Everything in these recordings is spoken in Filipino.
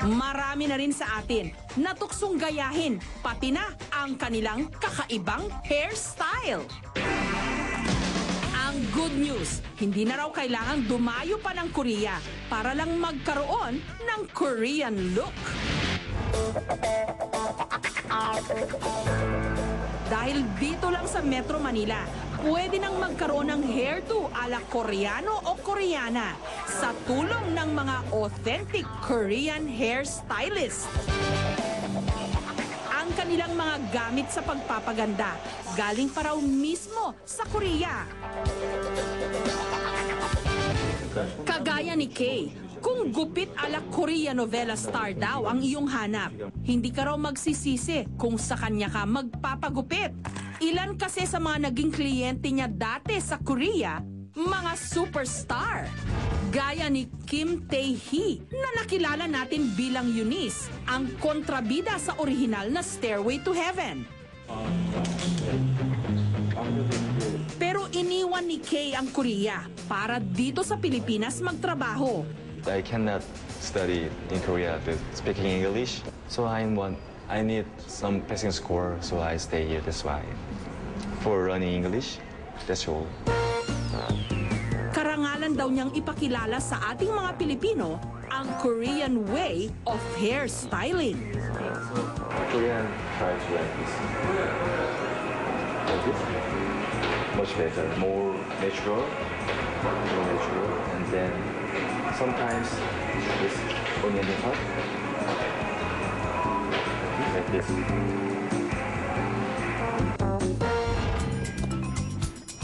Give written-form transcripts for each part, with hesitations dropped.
Marami na rin sa atin natuksong gayahin, pati na ang kanilang kakaibang hairstyle. Ang good news, hindi na raw kailangang dumayo pa ng Korea para lang magkaroon ng Korean look. Dahil dito lang sa Metro Manila, pwede nang magkaroon ng hairdo ala Koreano o Koreana sa tulong ng mga authentic Korean hairstylist. Ang kanilang mga gamit sa pagpapaganda galing pa raw mismo sa Korea. Kagaya ni Kay, kung gupit ala Korea novela star daw ang iyong hanap, hindi ka raw magsisisi kung sa kanya ka magpapagupit. Ilan kasi sa mga naging kliyente niya dati sa Korea, mga superstar. Gaya ni Kim Tae-hee na nakilala natin bilang Eunice, ang kontrabida sa orihinal na Stairway to Heaven. Pero iniwan ni Kay ang Korea para dito sa Pilipinas magtrabaho. I cannot study in Korea speaking English, so I need some passing score, so I stay here. That's why. For learning English, that's all. Karangalan daw niyang ipakilala sa ating mga Pilipino ang Korean way of hairstyling. Korean try to like this. Like this. Much better, more natural, and then sometimes this onion part, like this.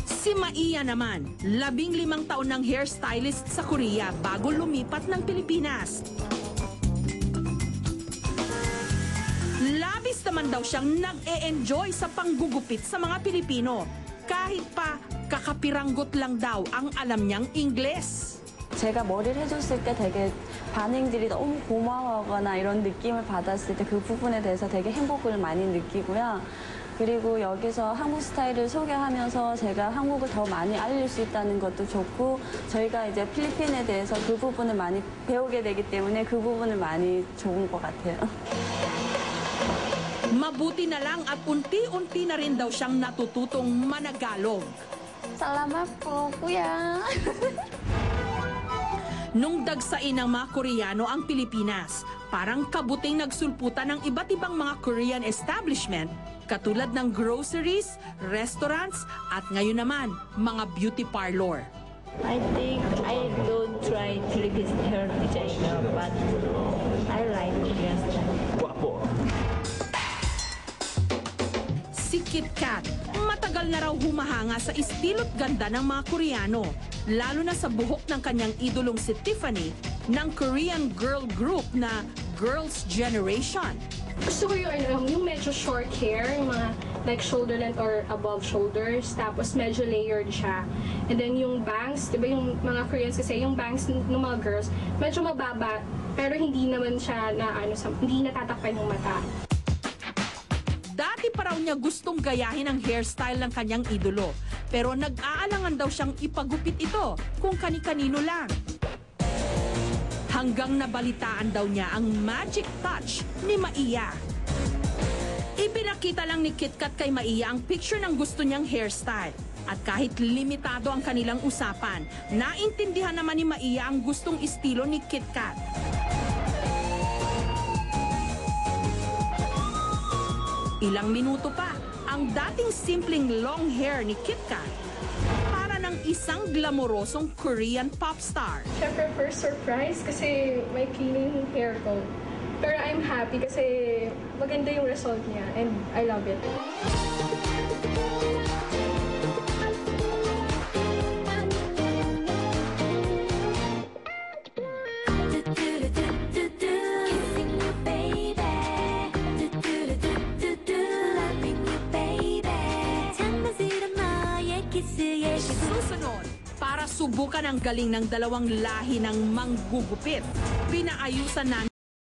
Si Maiya naman, 15 taon ng hairstylist sa Korea bago lumipat ng Pilipinas. Labis naman daw siyang nag-e-enjoy sa panggugupit sa mga Pilipino. Kahit pa kakapiranggot lang daw ang alam niyang Ingles. 제가 머리를 해줬을 때 되게 반응들이 너무 고마워하거나 이런 느낌을 받았을 때 그 부분에 대해서 되게 행복을 많이 느끼고요. 그리고 여기서 한국 스타일을 소개하면서 제가 한국을 더 많이 알릴 수 있다는 것도 좋고, 저희가 이제 필리핀에 대해서 그 부분을 많이 배우게 되기 때문에 그 부분을 많이 좋은 것 같아요. Mabuti na lang at unti-unti na rin daw siyang natututong managalog. Salamat po, kuya. Nung dagsain ng mga Koreano ang Pilipinas, parang kabuting nagsulputan ng iba't ibang mga Korean establishment, katulad ng groceries, restaurants, at ngayon naman, mga beauty parlor. I think I don't try Philippine hair designer, but I like Korean style. Si Kit Kat, matagal na raw humahanga sa estilo't ganda ng mga Koreano, lalo na sa buhok ng kanyang idolong si Tiffany ng Korean girl group na Girls' Generation. Gusto ko yung medyo short hair, yung mga like shoulder length or above shoulders, tapos medyo layered siya. And then yung bangs, di ba yung mga Koreans kasi, yung bangs ng mga girls, medyo mababa, pero hindi naman siya na hindi natatakpan yung mata. Dati pa raw niya gustong gayahin ang hairstyle ng kanyang idolo, pero nag-aalangan daw siyang ipagupit ito kung kani-kanino lang. Hanggang nabalitaan daw niya ang magic touch ni Maiya. Ipinakita lang ni Kit Kat kay Maiya ang picture ng gusto niyang hairstyle. At kahit limitado ang kanilang usapan, naintindihan naman ni Maiya ang gustong estilo ni Kit Kat. Ilang minuto pa, ang dating simpleng long hair ni Kit Kat para ng isang glamorosong Korean pop star. Siyempre, first surprise kasi may cleaning hair ko. Pero I'm happy kasi maganda yung result niya and I love it. Susunod, para subukan ang galing ng dalawang lahi ng manggugupit, pinaayusan namin